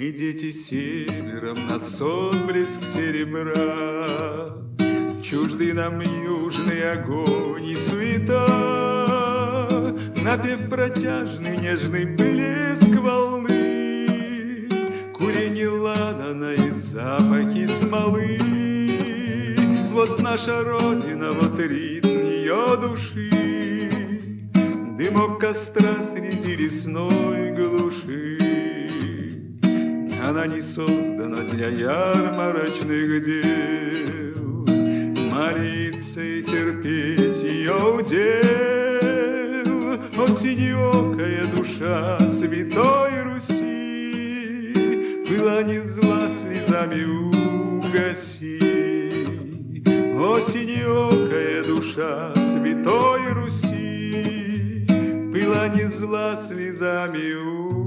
Мы дети севером, нас отблеск серебра, чужды нам южный огонь и суета, напев протяжный, нежный блеск волны, куренье ладана и запахи смолы. Вот наша Родина, вот ритм ее души, дымок костра среди лесной глуши. Она не создана для ярмарочных дел, молиться и терпеть ее удел. О, синеокая душа святой Руси, была не зла, слезами угаси. О, синеокая душа святой Руси, была не зла, слезами угаси.